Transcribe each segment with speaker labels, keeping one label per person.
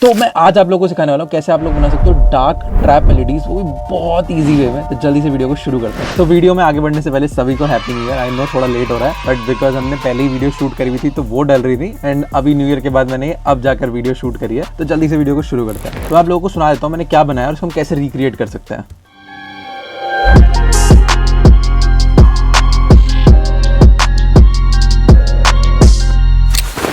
Speaker 1: तो मैं आज आप लोगों को सिखाने वाला हूँ कैसे आप लोग बना सकते हो डार्क ट्रैप एलईडीज, वो भी बहुत इजी वे में। तो जल्दी से वीडियो को शुरू करते हैं। तो वीडियो में आगे बढ़ने से पहले सभी को happy new year. I know थोड़ा लेट हो रहा है, बट बिकॉज हमने पहले ही वीडियो शूट करी हुई थी तो वो डल रही थी, एंड अभी न्यू ईयर के बाद मैंने अब जाकर वीडियो शूट करी है। तो जल्दी से वीडियो को शुरू करते हैं। तो आप लोगों को सुना देता हूँ मैंने क्या बनाया और उसको हम कैसे रिक्रिएट कर सकते हैं।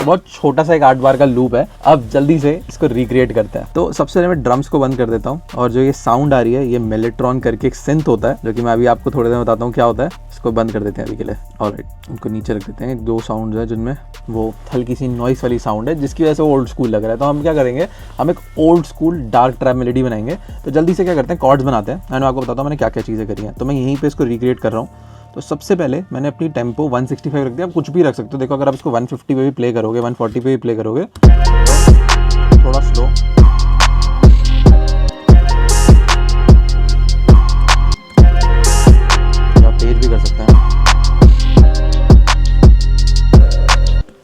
Speaker 1: बहुत छोटा सा एक 8 बार का लूप है। अब जल्दी से इसको रिक्रिएट करते हैं। तो सबसे पहले मैं ड्रम्स को बंद कर देता हूँ, और जो ये साउंड आ रही है ये मेलेट्रॉन करके एक सिंथ होता है, जो कि मैं अभी आपको थोड़ी देर में बताता हूँ क्या होता है। इसको बंद कर देते हैं अभी के लिए। ऑलराइट, उनको नीचे रख देते हैं। 2 साउंड है जिनमें वो हल्की सी नॉइस वाली साउंड है, जिसकी वजह से ओल्ड स्कूल लग रहा है। तो हम क्या करेंगे, हम एक old school dark trap melody बनाएंगे। तो जल्दी से क्या करते हैं, कॉर्ड्स बनाते हैं। मैं आपको बताता हूँ मैंने क्या क्या चीज़ें करी हैं। तो मैं यहीं पर इसको रिक्रिएट कर रहा हूँ। तो सबसे पहले मैंने अपनी टेम्पो 165 रख दिया। आप कुछ भी रख सकते हो। देखो, अगर आप इसको 150 पे भी प्ले करोगे, 140 पे भी प्ले करोगे, थोड़ा स्लो, आप तेज भी कर सकते हैं।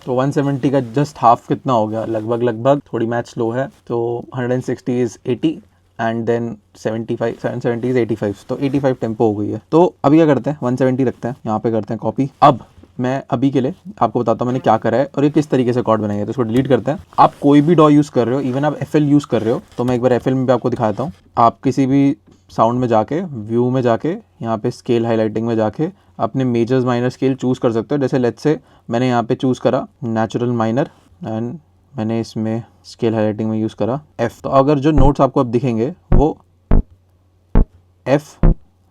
Speaker 1: तो 170 का जस्ट हाफ कितना हो गया, लगभग। थोड़ी मैच स्लो है, तो 160 इज 80 एंड देन 770 इज 85। तो 85 टेम्पो हो गई है। तो अभी क्या करते हैं, 170 रखते हैं, यहाँ पे करते हैं कॉपी। अब मैं अभी के लिए आपको बताता हूँ मैंने क्या करा है और ये किस तरीके से कॉर्ड बनाई है। तो इसको डिलीट करते हैं। आप कोई भी डॉ यूज़ कर रहे हो, इवन आप FL यूज़ कर रहे हो, तो मैं एक बार FL में भी आपको दिखाता हूँ। आप किसी भी साउंड में जाके, व्यू में जाके, यहाँ पे स्केल हाईलाइटिंग में जाके अपने मेजर्स माइनर स्केल चूज़ कर सकते हो। जैसे लेट्स से मैंने यहाँ पे चूज़ करा नेचुरल माइनर, एंड मैंने इसमें स्केल हाईलाइटिंग में यूज़ करा F। तो अगर जो नोट्स आपको अब दिखेंगे वो F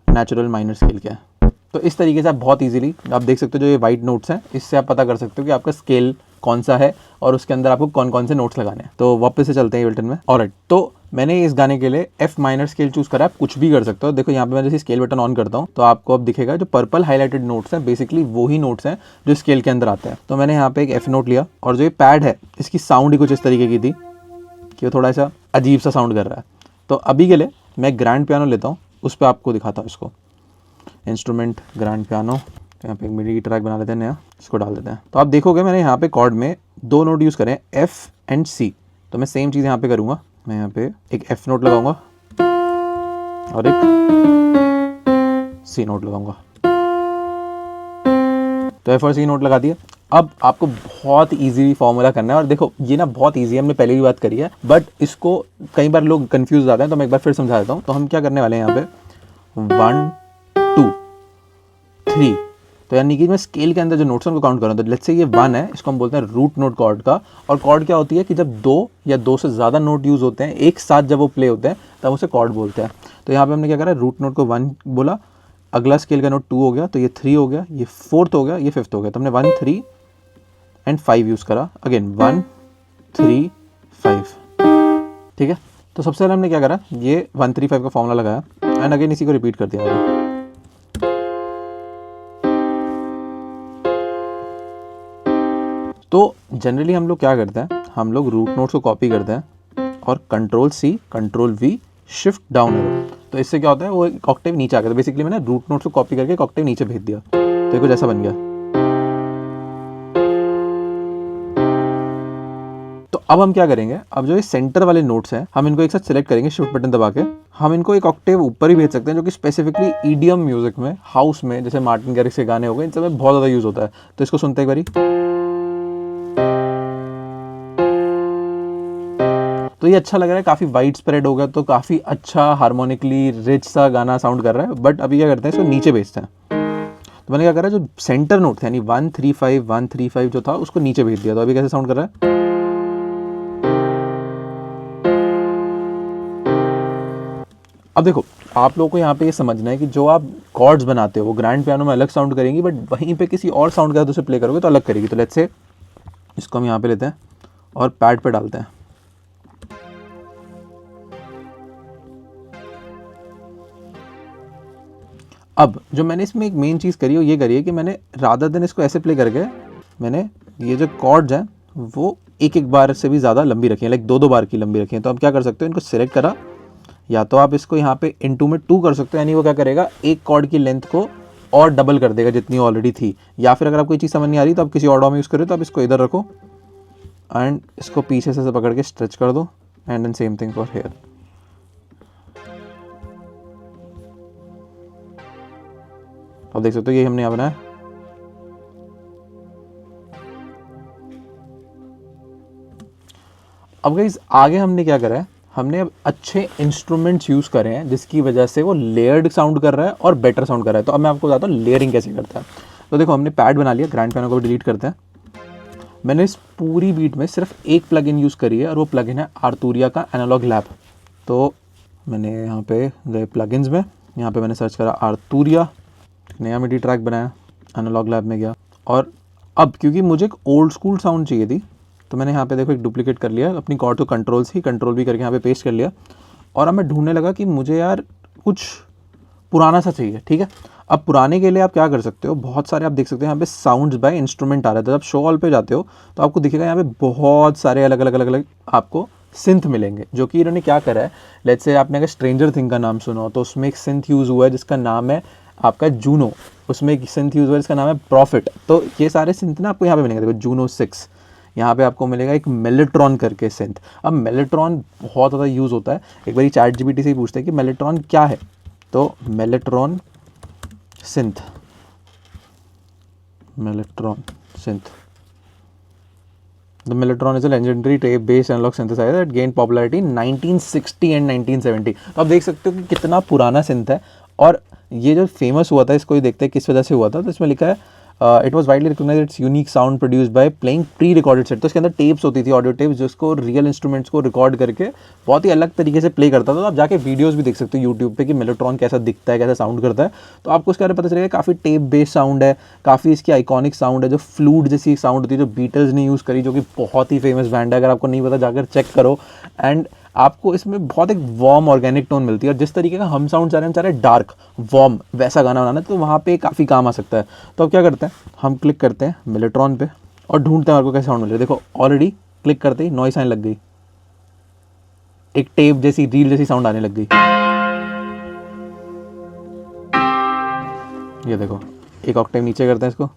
Speaker 1: नेचुरल माइनर स्केल के हैं। तो इस तरीके से आप बहुत इजीली आप देख सकते हो, जो ये वाइट नोट्स हैं इससे आप पता कर सकते हो कि आपका स्केल कौन सा है और उसके अंदर आपको कौन कौन से नोट्स लगाने हैं। तो वापस से चलते हैं एबलटन में। ऑलराइट, तो मैंने इस गाने के लिए F माइनर स्केल चूज करा। आप कुछ भी कर सकते हो। देखो यहाँ पे मैं जैसे स्केल बटन ऑन करता हूँ तो आपको अब दिखेगा जो पर्पल हाईलाइटेड नोट्स हैं, बेसिकली वो ही नोट्स हैं जो स्केल के अंदर आते हैं। तो मैंने यहाँ पे एक F नोट लिया, और जो ये पैड है इसकी साउंड ही कुछ इस तरीके की थी कि वो थोड़ा सा अजीब सा साउंड कर रहा है। तो अभी के लिए मैं ग्रैंड पियानो लेता हूँ, उस पर आपको दिखाता हूँ। इसको इंस्ट्रूमेंट ग्रैंड पियानो, तो यहाँ पे एक मिडी ट्रैक बना लेते हैं नया, इसको डाल देते हैं। तो आप देखोगे मैंने यहाँ पे कॉर्ड में 2 नोट यूज़ करें, F एंड C। तो मैं सेम चीज़ यहाँ पे करूँगा। मैं यहाँ पे एक F नोट लगाऊंगा और एक C नोट लगाऊंगा। तो F और C नोट लगा दिया। अब आपको बहुत इजी फॉर्मूला करना है, और देखो ये ना बहुत इजी है, हमने पहले भी बात करी है, बट इसको कई बार लोग कंफ्यूज हो जाते हैं। तो मैं एक बार फिर समझा देता हूँ। तो हम क्या करने वाले हैं यहाँ पे 1 2 3। तो यानी कि मैं स्केल के अंदर जो नोट्स हैं उनको काउंट कर रहा हूँ। तो लेट्स से ये 1 है, इसको हम बोलते हैं रूट नोट कॉर्ड का। और कॉर्ड क्या होती है कि जब 2 या 2 से ज़्यादा नोट यूज़ होते हैं एक साथ, जब वो प्ले होते हैं तब उसे कॉर्ड बोलते हैं। तो यहाँ पे हमने क्या करा, रूट नोट को 1 बोला, अगला स्केल का नोट 2 हो गया, तो ये 3 हो गया, ये 4th हो गया, ये 5th हो गया। तो हमने 1 3 एंड 5 यूज़ करा। अगेन 1 3 5, ठीक है। तो सबसे पहले हमने क्या करा, ये 1 3 5 का फॉर्मूला लगाया, एंड अगेन इसी को रिपीट कर दिया। तो जनरली हम लोग क्या करते हैं, हम लोग रूट नोट्स को कॉपी करते हैं और Ctrl+C Ctrl+V shift down arrow. तो इससे क्या होता है, वो एक ऑक्टेव नीचे आ गया। तो बेसिकली मैंने रूट नोट्स को कॉपी करके एक ऑक्टेव नीचे भेज दिया। तो देखो जैसा बन गया। तो अब हम क्या करेंगे, अब जो ये सेंटर वाले नोट्स हैं हम इनको एक साथ सिलेक्ट करेंगे शिफ्ट बटन दबा के। हम इनको एक ऑक्टेव ऊपर ही भेज सकते हैं, जो कि स्पेसिफिकली EDM म्यूजिक में, हाउस में, जैसे मार्टिन गैरिक्स के गाने हो गए, इन सब में बहुत ज़्यादा यूज़ होता है। तो इसको सुनते एक बारी। तो ये अच्छा लग रहा है, काफ़ी वाइड स्प्रेड हो गया, तो काफ़ी अच्छा हार्मोनिकली रिच सा गाना साउंड कर रहा है। बट अभी क्या करते हैं, इसको नीचे भेजते हैं। तो मैंने क्या करा, जो सेंटर नोट थे यानी 1 3 5 जो था उसको नीचे भेज दिया। तो अभी कैसे साउंड कर रहा है, अब देखो आप लोगों को यहाँ पे ये समझना है कि जो आप कॉर्ड्स बनाते हो वो ग्रैंड पियानो में अलग साउंड करेंगी, बट वहीं पे किसी और साउंड का उसे प्ले करोगे तो अलग करेगी। तो लेट्स से इसको हम यहाँ पे लेते हैं और पैड पे डालते हैं। अब जो मैंने इसमें एक मेन चीज़ करी है, ये करी है कि मैंने रादर देन इसको ऐसे प्ले करके, मैंने ये जो कॉर्ड्स हैं वो एक एक बार से भी ज़्यादा लंबी रखी है, लाइक 2 2 बार की लंबी रखी है। तो हम क्या कर सकते हो, इनको सिलेक्ट करा, या तो आप इसको यहाँ पे इनटू में 2 कर सकते हो, यानी वो क्या करेगा, एक कॉर्ड की लेंथ को और डबल कर देगा जितनी ऑलरेडी थी। या फिर अगर आपको ये चीज़ समझ नहीं आ रही तो आप किसी और डॉ में यूज़ करो, तो आप इसको इधर रखो एंड इसको पीछे से पकड़ के स्ट्रेच कर दो, and then same thing for hair. अब देख सकते हो ये हमने यहाँ बनाया। अब गाइस आगे हमने क्या करा है, हमने अब अच्छे इंस्ट्रूमेंट्स यूज़ करे हैं जिसकी वजह से वो लेयर्ड साउंड कर रहा है और बेटर साउंड कर रहा है। तो अब मैं आपको बताता हूँ लेयरिंग कैसे करता है। तो देखो हमने पैड बना लिया, ग्रैंड पियानो को डिलीट करते हैं। मैंने इस पूरी बीट में सिर्फ एक प्लगइन यूज़ करी है और वो प्लगइन है आर्थुरिया का एनालॉग लैब। तो मैंने यहाँ पे गए प्लगइन्स में, यहाँ पे मैंने सर्च करा आर्थुरिया, नया मिडी ट्रैक बनाया, एनालॉग लैब में गया। और अब क्योंकि मुझे एक ओल्ड स्कूल साउंड चाहिए थी तो मैंने यहाँ पे देखो एक डुप्लीकेट कर लिया अपनी कॉर्ड को, कंट्रोल भी करके यहाँ पे पेस्ट कर लिया। और अब मैं ढूंढने लगा कि मुझे यार कुछ पुराना सा चाहिए। ठीक है, अब पुराने के लिए आप क्या कर सकते हो, बहुत सारे आप देख सकते हो यहाँ पे साउंड्स बाय इंस्ट्रूमेंट आ रहा है। तो जब शो ऑल पे जाते हो तो आपको दिखेगा यहाँ पे बहुत सारे अलग अलग आपको सिंथ मिलेंगे जो कि इन्होंने क्या करा है। लेट्स से आपने अगर स्ट्रेंजर थिंग का नाम सुना हो तो उसमें एक सिंथ यूज़ हुआ है जिसका नाम है आपका जूनो, उसमें एक सिंथ यूज़ हुआ है जिसका नाम है प्रॉफिट। तो ये सारे सिंथ ना आपको यहाँ पे मिलेंगे। देखो जूनो 6, यहाँ पे आपको मिलेगा एक मेलेट्रॉन करके सिंथ। अब मेलेट्रॉन बहुत ज़्यादा यूज़ होता है, एक बार ChatGPT से ही पूछते हैं कि मेलेट्रॉन क्या है। तो Mellotron synth, Mellotron synth. The Mellotron is a legendary tape-based analog synthesizer that gained popularity in 1960 and 1970। तो आप देख सकते हो कि कितना पुराना सिंथ है। और ये जो फेमस हुआ था, इसको ही देखते हैं किस वजह से हुआ था। तो इसमें लिखा है it was widely recognise its unique sound produced by playing pre recorded set. तो इसके अंदर टेप्स होती थी, ऑडियो टेप्स, जिसको रियल इंस्ट्रूमेंट्स को रिकॉर्ड करके बहुत ही अलग तरीके से प्ले करता था। तो आप जाके वीडियोस भी देख सकते हो यूट्यूब पे कि मेलोट्रॉन कैसा दिखता है, कैसा साउंड करता है। तो आपको उसके बारे में पता चलेगा काफ़ी टेप बेस्ड साउंड है, काफ़ी इसकी आइकॉनिक साउंड है, जो फ्लूट जैसी साउंड होती है जो बीटल्स ने यूज़ करी, जो कि बहुत ही फेमस बैंड है। अगर आपको नहीं पता जाकर चेक करो। एंड आपको इसमें बहुत एक वार्म ऑर्गेनिक टोन मिलती है। और जिस तरीके का हम साउंड चाह रहे हैं डार्क वार्म वैसा गाना बनाना है, तो वहाँ पे काफ़ी काम आ सकता है। तो अब क्या करते हैं, हम क्लिक करते हैं मेलेट्रॉन पे और ढूंढते हैं आपको कैसे साउंड मिल रहा है। देखो ऑलरेडी क्लिक करते ही नॉइस आने लग गई, एक टेप जैसी रील जैसी साउंड आने लग गई। ये देखो एक ऑक्टेव नीचे करते हैं इसको,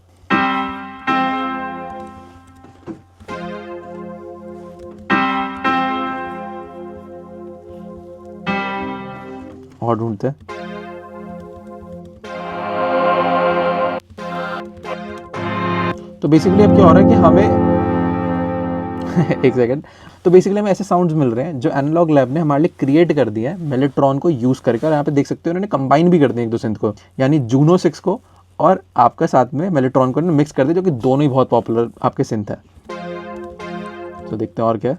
Speaker 1: और ढूंढते हैं। तो बेसिकली अब क्या हो रहा है कि हमें एक सेकंड, तो बेसिकली हमें ऐसे साउंड्स मिल रहे हैं जो एनालॉग लैब ने हमारे लिए क्रिएट कर दिया है मेलेट्रॉन को यूज़ करके। और यहाँ पे देख सकते हो उन्होंने कंबाइन भी कर दिया एक दो सिंथ को, यानी जूनो 6 को और आपका साथ में मेलेट्रॉन को मिक्स कर दिया, जो कि दोनों ही बहुत पॉपुलर आपके सिंथ है। तो देखते हैं और क्या है।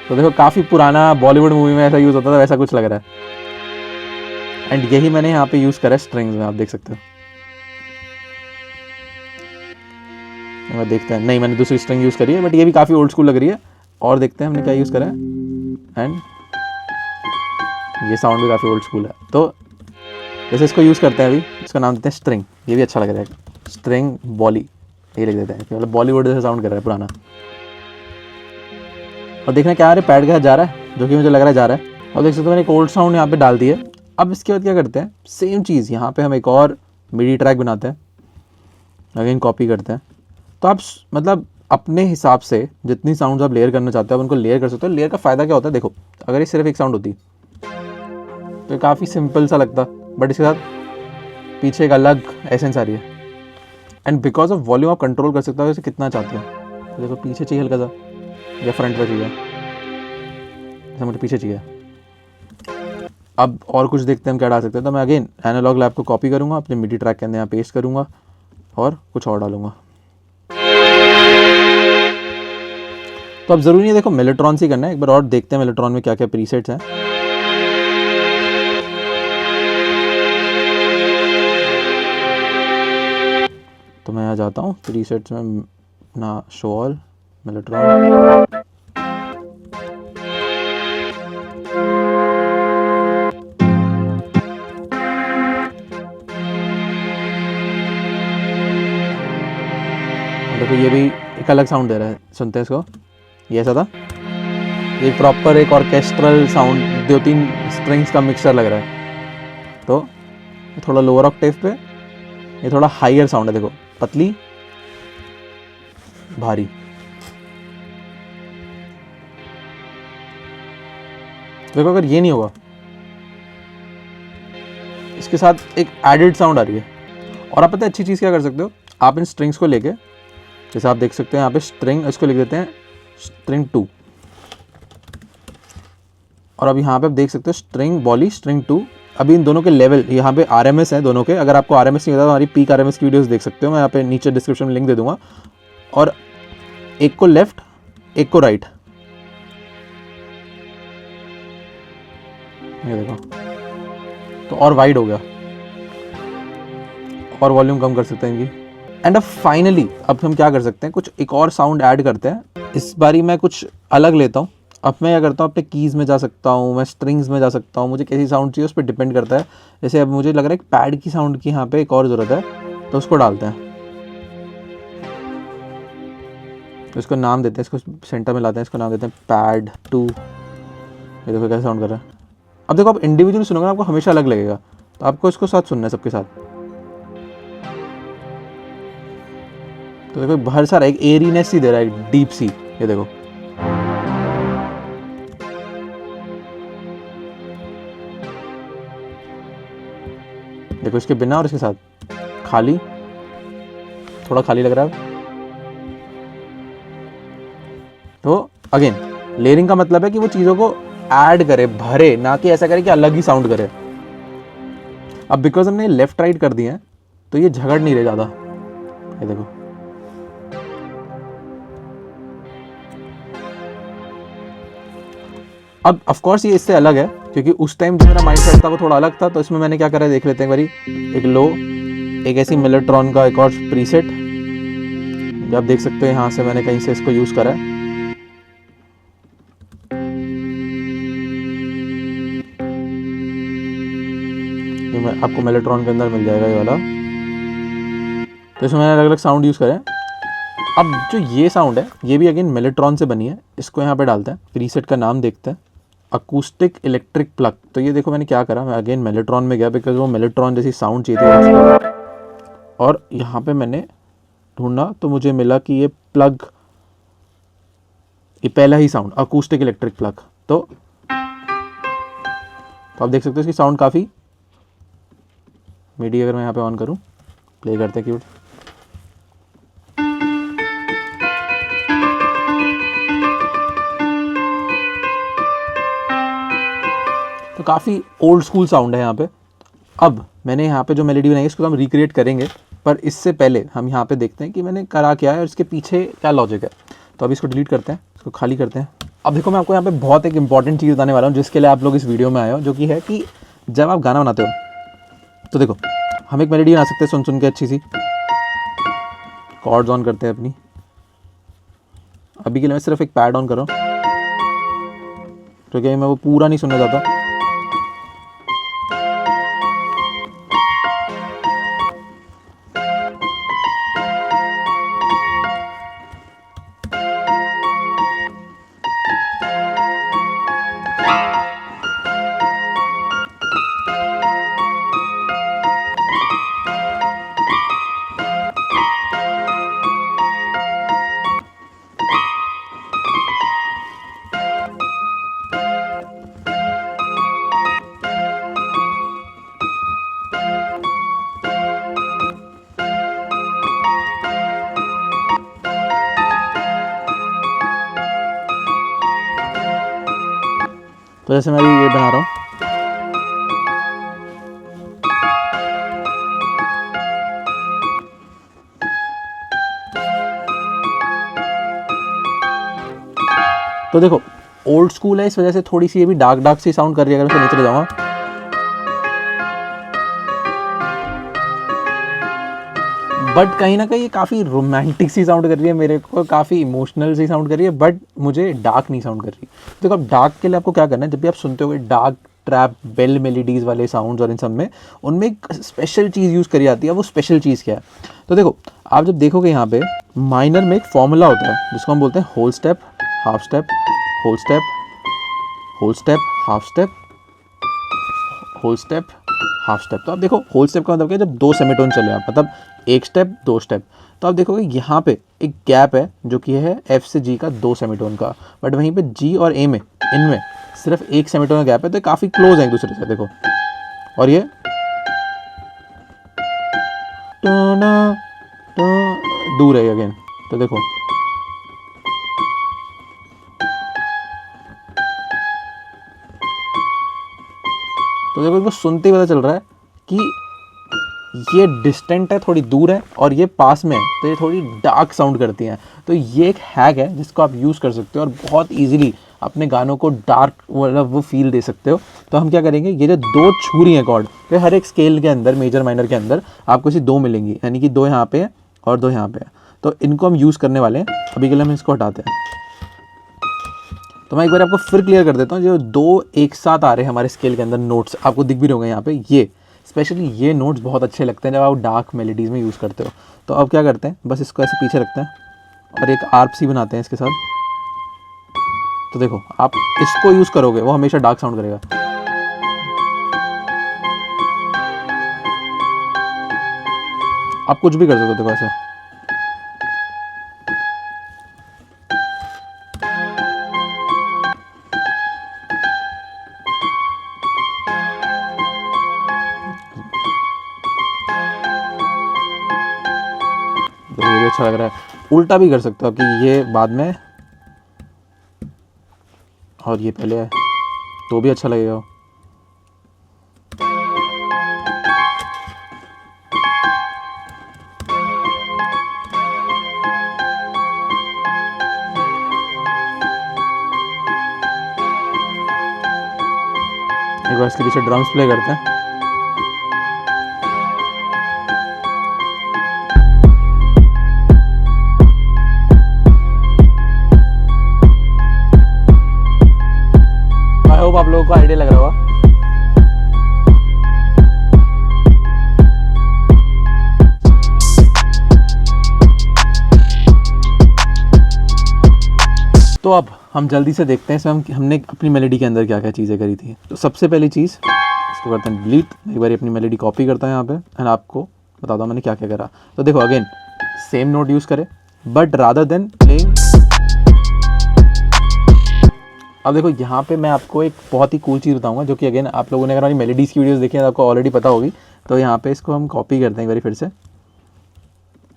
Speaker 1: तो देखो काफ़ी पुराना बॉलीवुड मूवी में ऐसा यूज़ होता था, वैसा कुछ लग रहा है। एंड यही मैंने यहाँ पे यूज़ करा है स्ट्रिंग्स में, आप देख सकते हो। मैं देखते हैं, नहीं मैंने दूसरी स्ट्रिंग यूज़ करी है, बट ये भी काफ़ी ओल्ड स्कूल लग रही है। और देखते हैं हमने क्या यूज़ करा है। एंड ये साउंड भी काफ़ी ओल्ड स्कूल है। तो जैसे इसको यूज़ करते हैं अभी, इसका नाम देते हैं स्ट्रिंग। ये भी अच्छा लग रहा है, स्ट्रिंग बॉली, ये लिख देते हैं, मतलब बॉलीवुड जैसे साउंड कर रहा है पुराना। और देखना क्या आ रहा है, पैड के साथ जा रहा है, जो कि मुझे लग रहा है जा रहा है। और देख सकते हो मैंने एक ओल्ड साउंड यहाँ पे डाल दी है। अब इसके बाद क्या करते हैं, सेम चीज़ यहाँ पे हम एक और मिडी ट्रैक बनाते हैं, अगेन कॉपी करते हैं। तो आप मतलब अपने हिसाब से जितनी साउंड्स आप लेयर करना चाहते हो आप उनको लेयर कर सकते हो। लेयर का फ़ायदा क्या होता है, देखो अगर ये सिर्फ एक साउंड होती तो काफ़ी सिंपल सा लगता, बट इसके साथ पीछे एक अलग एसेंस आ रही है। एंड बिकॉज ऑफ वॉल्यूम आप कंट्रोल कर सकते हो इसे कितना चाहते हो। तो देखो पीछे चाहिए हल्का सा या फ्रंट पे चाहिए, जैसे मुझे पीछे चाहिए। अब और कुछ देखते हैं हम क्या डाल सकते हैं। तो मैं अगेन एनालॉग लैब को कॉपी करूँगा, अपने मिडी ट्रैक के अंदर यहाँ पेस्ट करूँगा और कुछ और डालूंगा। तो अब ज़रूरी नहीं देखो मेलेट्रॉन से करना है, एक बार और देखते हैं मेलेट्रॉन में क्या क्या प्रीसेट्स हैं। तो मैं यहाँ जाता हूँ प्रीसेट्स में ना, शो ऑल मेलेट्रॉन। देखो ये भी एक अलग साउंड दे रहा है, सुनते हैं इसको। ये ऐसा था, ये प्रॉपर एक ऑर्केस्ट्रल साउंड, 2-3 स्ट्रिंग्स का मिक्सचर लग रहा है। तो ये थोड़ा लोअर ऑक्टेव पे, ये थोड़ा हाइयर साउंड है। देखो पतली भारी, देखो अगर ये नहीं होगा, इसके साथ एक एडेड साउंड आ रही है। और आप पता है अच्छी चीज़ क्या कर सकते हो, आप इन स्ट्रिंग्स को लेके, जैसे आप देख सकते हैं यहाँ पे स्ट्रिंग, इसको लिख देते हैं स्ट्रिंग 2, और अब यहाँ पे आप देख सकते हो स्ट्रिंग बॉली स्ट्रिंग 2। अभी इन दोनों के लेवल यहाँ पे RMS है दोनों के। अगर आपको RMS नहीं होता तो हमारी पीक RMS की वीडियोस देख सकते हो, मैं यहाँ पे नीचे डिस्क्रिप्शन में लिंक दे दूंगा। और एक को लेफ्ट, एक को राइट, ये देखो, तो और वाइड हो गया, और वॉल्यूम कम कर सकते हैं इनकी। एंड अब फाइनली अब हम क्या कर सकते हैं, कुछ एक और साउंड ऐड करते हैं। इस बारी मैं कुछ अलग लेता हूँ। अब मैं क्या करता हूँ, अपने कीज़ में जा सकता हूँ, मैं स्ट्रिंग्स में जा सकता हूँ, मुझे कैसी साउंड चाहिए उस पर डिपेंड करता है। जैसे अब मुझे लग रहा है एक पैड की साउंड की यहाँ पे एक और ज़रूरत है, तो उसको डालते हैं, तो इसको नाम देते हैं, इसको सेंटर में लाते हैं, इसको नाम देते हैं पैड 2। ये देखो कैसे साउंड कर रहा है। अब देखो आप इंडिविजुअली सुनोगे ना, आपको हमेशा अलग लगेगा, तो आपको इसको साथ सुनना है सबके साथ। तो देखो बाहर सारा एक एरीनेस ही दे रहा है, एक डीप सी, ये देखो। देखो इसके बिना और इसके साथ खाली, थोड़ा खाली लग रहा है। तो अगेन लेयरिंग का मतलब है कि वो चीज़ों को ऐड करे, भरे, ना कि ऐसा करे कि अलग ही साउंड करे। अब बिकॉज हमने लेफ्ट राइट कर दिए हैं तो ये झगड़ नहीं रहे ज़्यादा, ये देखो। अब ऑफ कोर्स ये इससे अलग है क्योंकि उस टाइम जो मेरा माइंड सेट था वो थोड़ा अलग था, तो इसमें मैंने क्या करा है देख लेते हैं एक बारी। एक लो, एक ऐसी मिलेट्रॉन का एक और प्रीसेट, जो आप देख सकते हो यहाँ से मैंने कहीं से इसको यूज़ करा है। ये मैं आपको मिलेट्रॉन के अंदर मिल जाएगा ये वाला। तो इसमें मैंने अलग अलग साउंड यूज़ करे हैं। अब जो ये साउंड है ये भी अगेन मिलेट्रॉन से बनी है, इसको यहाँ पे डालते हैं। प्रीसेट का नाम देखते हैं, अकूस्टिक इलेक्ट्रिक प्लग। तो ये देखो मैंने क्या करा, मैं अगेन मिलेट्रॉन में गया बिकॉज वो मिलेट्रॉन जैसी साउंड चाहिए थी, और यहाँ पे मैंने ढूंढा तो मुझे मिला कि ये प्लग, ये पहला ही साउंड अकूस्टिक इलेक्ट्रिक प्लग। तो आप देख सकते हो इसकी साउंड काफ़ी मीडी। अगर मैं यहाँ पे ऑन करूँ, प्ले करते हैं क्यूट, तो काफ़ी ओल्ड स्कूल साउंड है यहाँ पे। अब मैंने यहाँ पे जो मेलोडी बनाई है इसको हम रिक्रिएट करेंगे, पर इससे पहले हम यहाँ पे देखते हैं कि मैंने करा क्या है और इसके पीछे क्या लॉजिक है। तो अभी इसको डिलीट करते हैं, इसको खाली करते हैं। अब देखो मैं आपको यहाँ पे बहुत एक इंपॉर्टेंट चीज़ बताने वाला हूँ जिसके लिए आप लोग इस वीडियो में आए हो, जो कि है कि जब आप गाना बनाते हो तो देखो हम एक मेलोडी बना सकते हैं सुन सुन के अच्छी सी। कॉर्ड्स ऑन करते हैं अपनी। अभी के लिए मैं सिर्फ एक पैड ऑन कर रहा हूँ क्योंकि मैं वो पूरा नहीं सुनना चाहता। तो जैसे मैं अभी ये बना रहा हूँ, तो देखो ओल्ड स्कूल है इस वजह से थोड़ी सी ये भी डार्क डार्क सी साउंड कर रही है। अगर मैं नीचे जाऊँगा, बट कहीं ना कहीं ये काफ़ी रोमांटिक सी साउंड कर रही है मेरे को, काफ़ी इमोशनल सी साउंड कर रही है, बट मुझे डार्क नहीं साउंड कर रही। देखो अब डार्क के लिए आपको क्या करना है, जब भी आप सुनते हो डार्क ट्रैप बेल मेलोडीज़ वाले साउंड्स और इन सब में, उनमें एक स्पेशल चीज़ यूज़ करी जाती है। वो स्पेशल चीज़ क्या है, तो देखो आप जब देखोगे यहाँ पे माइनर में एक फॉर्मूला होता है जिसको हम बोलते हैं whole step, half step, whole step, whole step, half step, whole step, half step. तो आप देखो होल स्टेप का मतलब क्या है, जब दो सेमीटोन चले आप, मतलब एक स्टेप दो स्टेप, तो आप देखोगे यहाँ पे एक गैप है जो कि है एफ से जी का 2 सेमीटोन का, बट वहीं पे जी और ए में, इनमें सिर्फ एक सेमीटोन का गैप है, तो काफ़ी क्लोज है एक दूसरे से, देखो। और ये दूर है अगेन, तो देखो इसको सुनते ही पता चल रहा है कि ये डिस्टेंट है, थोड़ी दूर है, और ये पास में है, तो ये थोड़ी डार्क साउंड करती हैं। तो ये एक हैक है जिसको आप यूज़ कर सकते हो और बहुत इजीली अपने गानों को डार्क मतलब वो फील दे सकते हो। तो हम क्या करेंगे, ये जो दो छुरी हैं कॉर्ड, तो हर एक स्केल के अंदर, मेजर माइनर के अंदर आपको इसी दो मिलेंगी, यानी कि दो यहाँ पे है और दो यहाँ पे है। तो इनको हम यूज़ करने वाले हैं। अभी के लिए हम इसको हटाते हैं। तो मैं एक बार आपको फिर क्लियर कर देता हूँ, जो दो एक साथ आ रहे हैं हमारे स्केल के अंदर नोट्स, आपको दिख भी रहे होंगे यहाँ पे, ये स्पेशली ये नोट्स बहुत अच्छे लगते हैं जब आप डार्क मेलोडीज़ में यूज़ करते हो। तो अब क्या करते हैं, बस इसको ऐसे पीछे रखते हैं और एक आर्प सी बनाते हैं इसके साथ। तो देखो आप इसको यूज़ करोगे वो हमेशा डार्क साउंड करेगा। आप कुछ भी कर सकते हो, देखो ऐसे। तो ये भी अच्छा लग रहा है। उल्टा भी कर सकते हो कि ये बाद में और ये पहले है, तो भी अच्छा लगेगा। एक बार इसके पीछे ड्रम्स प्ले करते हैं। आई होप आप लोगों को आइडिया लग रहा होगा। तो अब हम जल्दी से देखते हैं इसमें हमने अपनी मेलोडी के अंदर क्या क्या चीज़ें करी थी। तो सबसे पहली चीज़, इसको करते हैं डिलीट। एक बार अपनी मेलोडी कॉपी करता है यहाँ पे एंड आपको बताता हूँ मैंने क्या क्या करा। तो देखो अगेन सेम नोट यूज़ करें, बट रादर देन प्लेइंग। अब देखो यहाँ पे मैं आपको एक बहुत ही कूल चीज़ बताऊँगा, जो कि अगेन आप लोगों ने अगर हमारी मेलोडीज़ की वीडियोज़ देखी है तो आपको ऑलरेडी पता होगी। तो यहाँ पे इसको हम कॉपी करते हैं एक बार फिर से,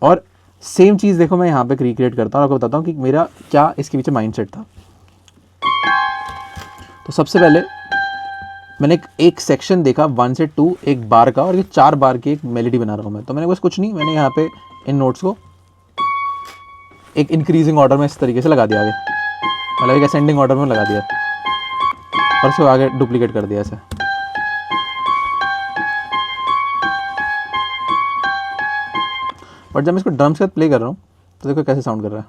Speaker 1: और सेम चीज़ देखो मैं यहाँ पे रिक्रिएट करता हूँ और आपको बताता हूँ कि मेरा क्या इसके पीछे माइंडसेट था। तो सबसे पहले मैंने एक सेक्शन देखा 1 से 2 एक बार का, और ये 4 बार की एक मेलोडी बना रहा हूँ मैं। तो मैंने बस कुछ नहीं, मैंने यहाँ पे इन नोट्स को एक इंक्रीजिंग ऑर्डर में इस तरीके से लगा दिया आगे, मतलब एक असेंडिंग ऑर्डर में लगा दिया और उसको आगे डुप्लीकेट कर दिया ऐसे। बट जब मैं इसको ड्रम्स के साथ प्ले कर रहा हूँ तो देखो कैसे साउंड कर रहा है।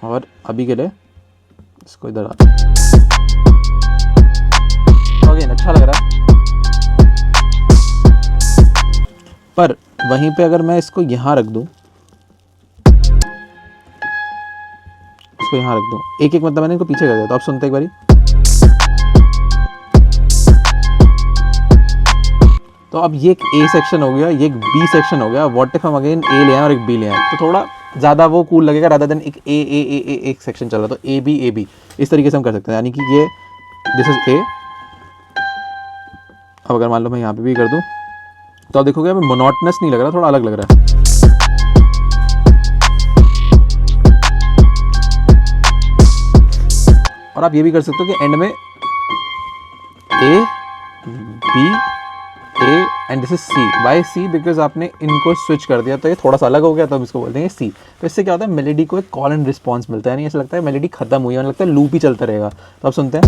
Speaker 1: और अभी के लिए इसको इधर अगेन अच्छा लग रहा है। पर वहीं पे अगर मैं इसको यहाँ रख दूँ, इसको यहाँ रख दूँ, एक एक मतलब मैंने इनको पीछे कर दिया, तो आप सुनते एक बारी। तो अब ये एक ए सेक्शन हो गया, ये एक बी सेक्शन हो गया। व्हाट इफ हम अगेन ए ले आए और एक बी ले आए, तो थोड़ा ज़्यादा वो कूल लगेगा रादर देन एक ए एक सेक्शन चल रहा। तो ए बी इस तरीके से हम कर सकते हैं, यानी कि ये दिस इज ए। अब अगर मान लो मैं यहाँ पे भी कर दूँ तो आप देखोगे अभी मोनोटनस नहीं लग रहा, थोड़ा अलग लग रहा है। और आप ये भी कर सकते हो कि एंड में A B A and this is C. Why C? Because आपने इनको स्विच कर दिया तो ये थोड़ा सा अलग हो गया, तो हम इसको बोलते हैं सी। तो इससे क्या होता है, मेलोडी को एक कॉल एंड रिस्पॉन्स मिलता है, यानी ऐसा लगता है मेलोडी खत्म हुई है, लगता है लूप ही चलता रहेगा। तो आप सुनते हैं,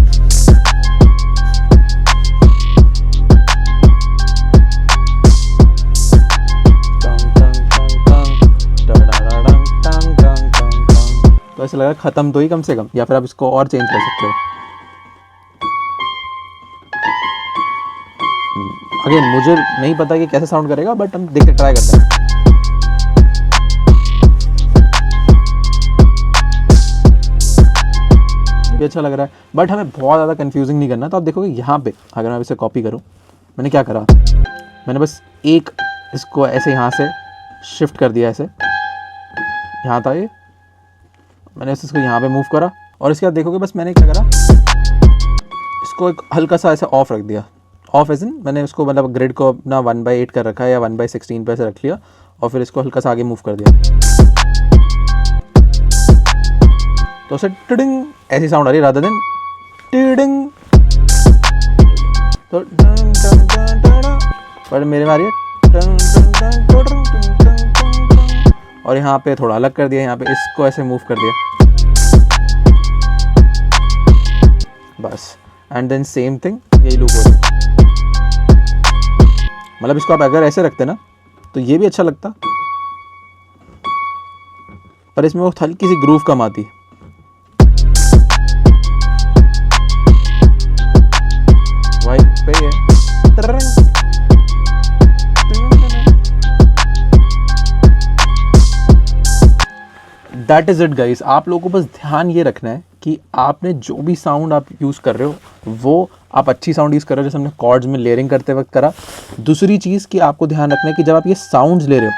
Speaker 1: तो ऐसा लगा खत्म तो ही कम से कम, या फिर आप इसको और चेंज कर सकते हो। अगेन मुझे नहीं पता कि कैसे साउंड करेगा, बट हम देखते ट्राई करते हैं। ये अच्छा लग रहा है, बट हमें बहुत ज़्यादा कंफ्यूजिंग नहीं करना। तो आप देखोगे यहाँ पे अगर मैं इसे कॉपी करूँ, मैंने क्या करा, मैंने बस एक इसको ऐसे यहाँ से शिफ्ट कर दिया, ऐसे यहाँ था ये, मैंने इसको यहाँ पे मूव करा और इसके बाद देखोगे बस मैंने क्या करा, इसको एक हल्का सा ऐसे ऑफ रख दिया। ऑफ एज इन मैंने उसको मतलब ग्रिड को अपना 1/8 कर रखा है या 1/16 पे ऐसे रख लिया और फिर इसको हल्का सा आगे मूव कर दिया तो उसे टिडिंग ऐसी साउंड आ रही है रादर देन टिडिंग। तो पर मेरे में आ रही है और यहाँ पे थोड़ा अलग कर दिया, यहाँ पे इसको ऐसे मूव कर दिया बस। एंड देन सेम थिंग यही लूप हो रहा है। मतलब इसको आप अगर ऐसे रखते ना तो ये भी अच्छा लगता, पर इसमें वो हल्की सी ग्रूव कम आती। वाइट पे है दैट इज इट गाइस। आप लोगों को बस ध्यान ये रखना है कि आपने जो भी साउंड आप यूज़ कर रहे हो वो आप अच्छी साउंड यूज़ कर रहे हो, जैसे हमने कॉर्ड्स में लेयरिंग करते वक्त करा। दूसरी चीज़ कि आपको ध्यान रखना है कि जब आप ये साउंड्स ले रहे हो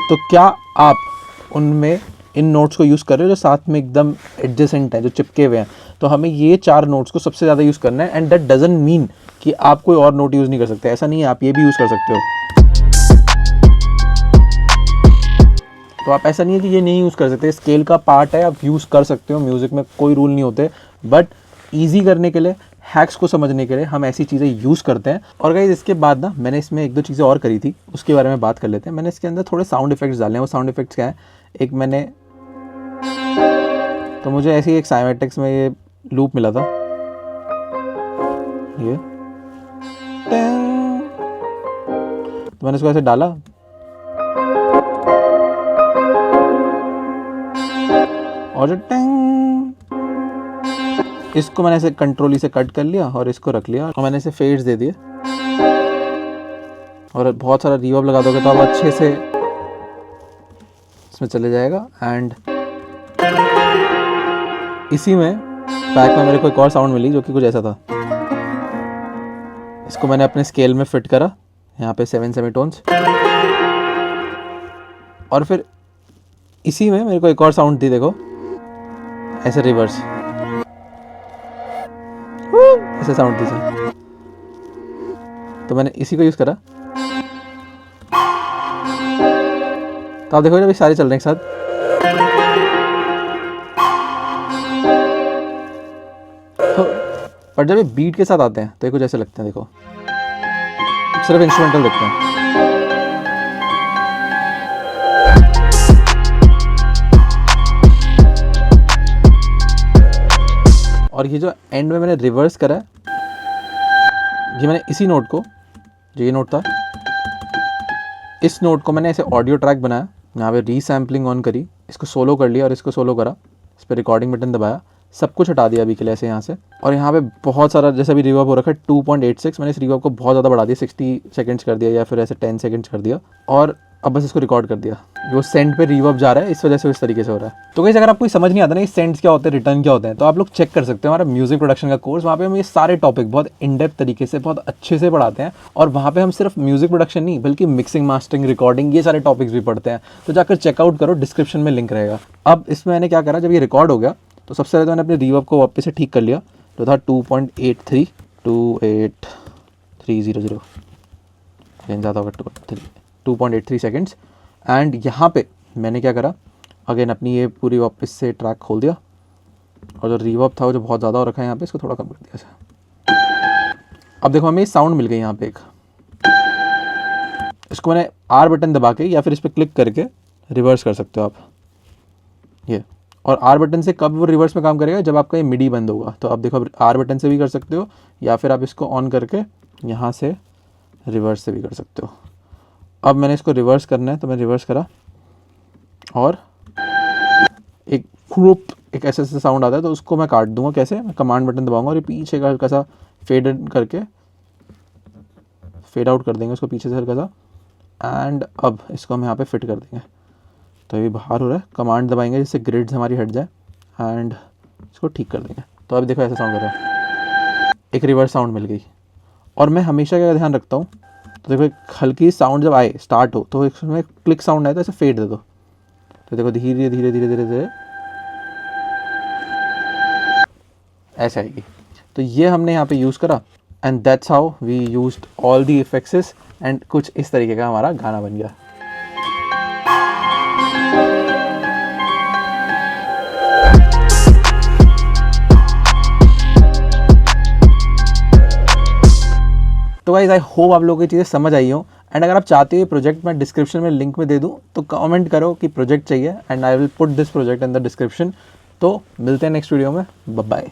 Speaker 1: तो क्या आप उनमें इन नोट्स को यूज़ कर रहे हो जो साथ में एकदम एडजेसेंट हैं, जो चिपके हुए हैं। तो हमें ये 4 नोट्स को सबसे ज़्यादा यूज़ करना है। एंड दैट डजंट मीन कि आप कोई और नोट यूज़ नहीं कर सकते, ऐसा नहीं है, आप ये भी यूज़ कर सकते हो। तो आप ऐसा नहीं है कि ये नहीं यूज़ कर सकते, स्केल का पार्ट है, आप यूज़ कर सकते हो। म्यूज़िक में कोई रूल नहीं होते, बट ईजी करने के लिए, हैक्स को समझने के लिए हम ऐसी चीज़ें यूज़ करते हैं। और गाइस इसके बाद ना मैंने इसमें 1-2 चीज़ें और करी थी, उसके बारे में बात कर लेते हैं। मैंने इसके अंदर थोड़े साउंड इफेक्ट्स डाले हैं। वो साउंड इफेक्ट्स क्या है, एक मैंने तो मुझे ऐसी एक साइमेटिक्स में ये लूप मिला था, ये तो मैंने इसको ऐसे डाला और जो टेंग, इसको मैंने ऐसे कंट्रोली से कट कर लिया और इसको रख लिया और मैंने इसे फेड्स दे दिए और बहुत सारा रिवर्ब लगा दोगे तो अब अच्छे से इसमें चले जाएगा। एंड इसी में बैक में मेरे को एक और साउंड मिली जो कि कुछ ऐसा था। इसको मैंने अपने स्केल में फिट करा, यहाँ पे 7 सेमीटोन्स, और फिर इसी में मेरे को एक और साउंड दी, देखो ऐसे रिवर्स, ऐसे साउंड दी। तो मैंने इसी को यूज़ करा तो आप देखो जब ये सारे चल रहे हैं एक साथ, तो पर जब ये बीट के साथ आते हैं तो ये कुछ ऐसे लगते हैं, देखो सिर्फ इंस्ट्रूमेंटल दिखते हैं। और ये जो एंड में मैंने रिवर्स करा है, ये मैंने इसी नोट को, जो ये नोट था, इस नोट को मैंने ऐसे ऑडियो ट्रैक बनाया, यहाँ पे रीसैम्पलिंग ऑन करी, इसको सोलो कर लिया और इसको सोलो करा, इस पर रिकॉर्डिंग बटन दबाया, सब कुछ हटा दिया अभी के लिए ऐसे यहाँ से। और यहाँ पे बहुत सारा जैसा भी रिवर्ब हो रखा है 2.86, मैंने इस रिवर्ब को बहुत ज़्यादा बढ़ा दिया, 60 सेकंड्स कर दिया या फिर ऐसे 10 सेकंड्स कर दिया और अब बस इसको रिकॉर्ड कर दिया। वो सेंड पे रिवर्ब जा रहा है, इस वजह से इस तरीके से हो रहा है। तो गाइस अगर आपको समझ नहीं आता ना ये सेंड्स क्या होते हैं, रिटर्न क्या होते हैं, तो आप लोग चेक कर सकते हो हमारा म्यूजिक प्रोडक्शन का कोर्स। वहाँ पे हम ये सारे टॉपिक बहुत इन डेप्थ तरीके से बहुत अच्छे से पढ़ाते हैं और वहाँ पे हम सिर्फ म्यूजिक प्रोडक्शन नहीं बल्कि मिक्सिंग, मास्टरिंग, रिकॉर्डिंग, ये सारे टॉपिक्स भी पढ़ते हैं। तो जाकर चेकआउट करो, डिस्क्रिप्शन में लिंक रहेगा। अब इसमें मैंने क्या करा, जब ये रिकॉर्ड हो गया तो सबसे पहले तो मैंने अपने रिवर्ब को वापस से ठीक कर लिया, जो था 2.8300, ज़्यादा होगा 2.83 सेकेंड्स। एंड यहाँ पे मैंने क्या करा, अगेन अपनी ये पूरी वापस से ट्रैक खोल दिया और जो रिवर्ब था वो जो बहुत ज़्यादा हो रखा है यहाँ पे, इसको थोड़ा कम कर दिया ऐसा। अब देखो हमें साउंड मिल गई यहाँ पे एक, इसको मैंने आर बटन दबा के या फिर इस पर क्लिक करके रिवर्स कर सकते हो आप ये। और आर बटन से कब वो रिवर्स में काम करेगा, जब आपका ये मिडी बंद होगा। तो आप देखो आर बटन से भी कर सकते हो या फिर आप इसको ऑन करके यहाँ से रिवर्स से भी कर सकते हो। अब मैंने इसको रिवर्स करना है तो मैं रिवर्स करा और एक खूब एक ऐसे साउंड आता है, तो उसको मैं काट दूंगा। कैसे, मैं कमांड बटन दबाऊंगा और ये पीछे का हल्का सा फेड इन करके फेड आउट कर देंगे उसको पीछे से हल्का सा। एंड अब इसको हम यहाँ पे फिट कर देंगे, तो ये बाहर हो रहा है, कमांड दबाएंगे जिससे ग्रिड्स हमारी हट जाए एंड इसको ठीक कर देंगे। तो अब देखो ऐसा साउंड कर रहा है, एक रिवर्स साउंड मिल गई। और मैं हमेशा क्या ध्यान रखता हूँ, तो देखो एक हल्की साउंड जब आए स्टार्ट हो तो इसमें क्लिक साउंड आए तो ऐसे फेड दे दो। तो देखो धीरे धीरे धीरे धीरे धीरे ऐसे आएगी। तो ये हमने यहाँ पे यूज़ करा and that's how we used all the effects एंड कुछ इस तरीके का हमारा गाना बन गया। तो गाइस आई होप आप लोगों की चीज़ें समझ आई हो एंड अगर आप चाहते हो प्रोजेक्ट मैं डिस्क्रिप्शन में लिंक में दे दूँ तो कमेंट करो कि प्रोजेक्ट चाहिए and I will put this project in the description. तो मिलते हैं नेक्स्ट वीडियो में, बाय बाय।